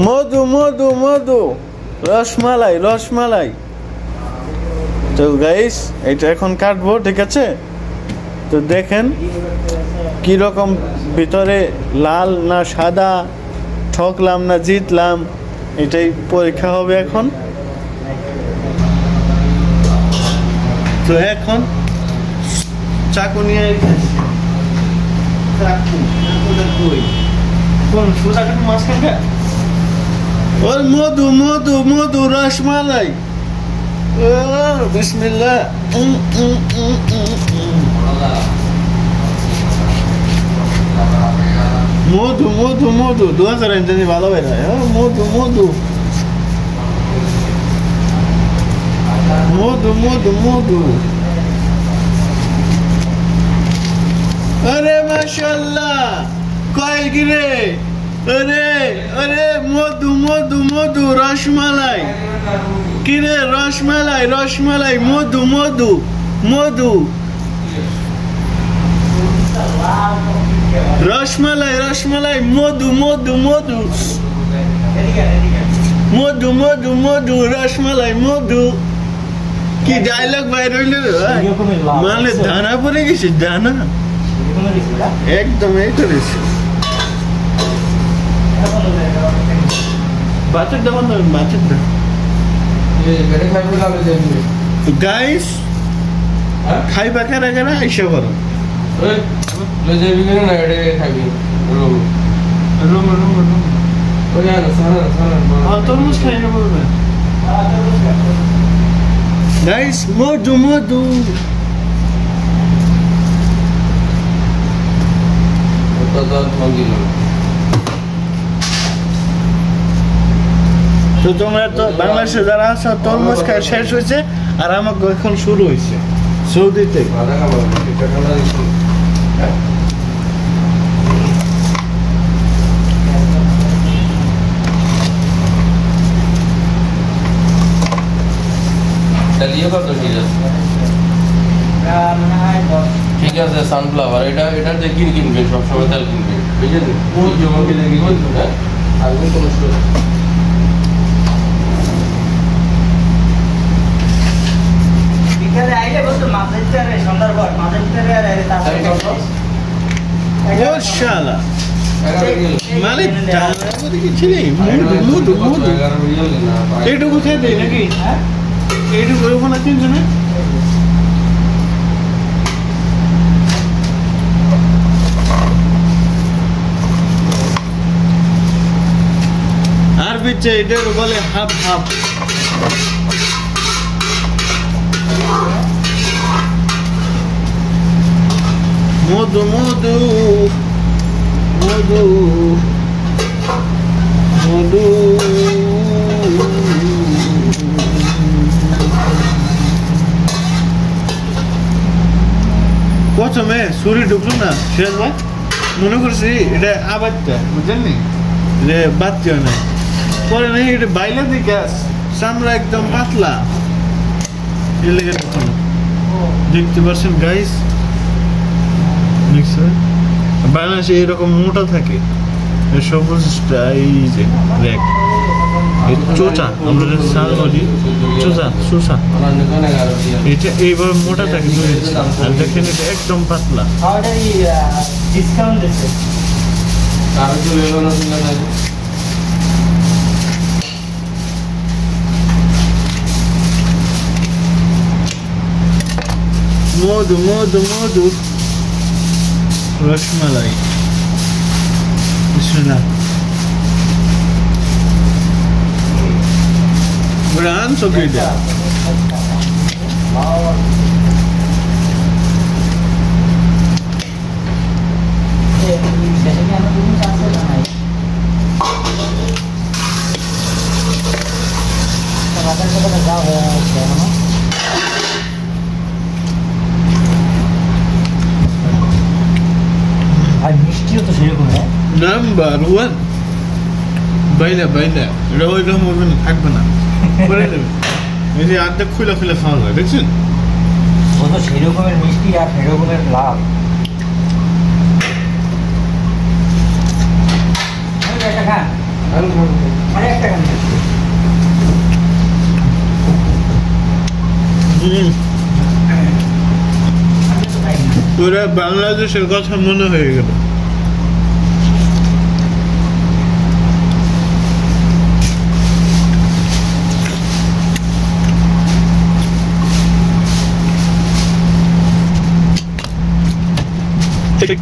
মধু মধু মধু রসমালাই রসমালাই। তো গাইস এটা এখন কাটবো, ঠিক আছে? তো দেখেন কি রকম ভিতরে লাল না সাদা, ঠকলাম না জিতলাম, এটাই পরীক্ষা হবে এখন। তো এখন চাকু নিয়ে ওর মধু মধু মধু রসমালাই। বিসমিল্লাহ। মধু মধু মধু দোয়া করেন যদি ভালো হয় না। মধু মধু মধু মধু মধু। আরে মাশাআল্লাহ কয় গিরে। আরে আরে মধু মধু মধু রসমালাই। কিরে রসমালাই রসমালাই মধু মধু মধু রসমালাই রসমালাই মধু মধু মধু মধু মধু মধু রসমালাই মধু। কি ডায়লগ বাইর হইল মানে দানা পড়ে গেছে, দানা একদম এই করেছে। বাচ্চার দাম বাচ্চার দাম গাইস খাইবা কেনা কেনা এসে করো। তরমুজ খাই না বলবে গাইস। মধু মধু তো তোমরা তো বাংলাদেশে যারা আছো তরমুজ খাওয়া শেষ হয়েছে, আর আমাকে এখন শুরু হয়েছে সৌদিতে। ঠিক আছে সানফ্লাওয়ার এটা এটাতে কিনবেন সবসময়, তেল কিনবেন বুঝলেন? এইটুকু খেয়ে দেয় নাকি? এইটুকু ওখানে কিনছে না? আর বিচ্ছে এটা বলে হাফ হাফ। মধু মধু মধু মধু প্রথমে ছুরি ঢুকলো না সিরাজ ভাই, মনে করছি এটা আবারটা বুঝলেন নি যে বাচ্চা না, পরে নেই এটা বাইলে দিকে চামড়া একদম পাতলা, এর লেগে ঢুকানো। দেখতে পাচ্ছেন গাইস বাংলাদেশে এরকম মোটা থাকে সবুজটা, এই যে দেখ চোচা আমরা শাল বলি চোচা চোচা, এটা এইভাবে মোটা থাকে আর দেখেন এটা একদম পাতলা। মধু মধু মধু রসমালাই। বিসমিল্লাহ। Gran sogida. Number one. বাইনা বাইনা এটা ওইরকম থাকবে না, করে নেবে এই যে আর্ধেক খুলে খুলে খাওয়া যায়, দেখছেন? ও তো সেই রকমের মিষ্টি আর সেই রকমের লাভ। অনেকটা গান পুরো বাংলাদেশের কথা মনে হয়ে গেল। Oke.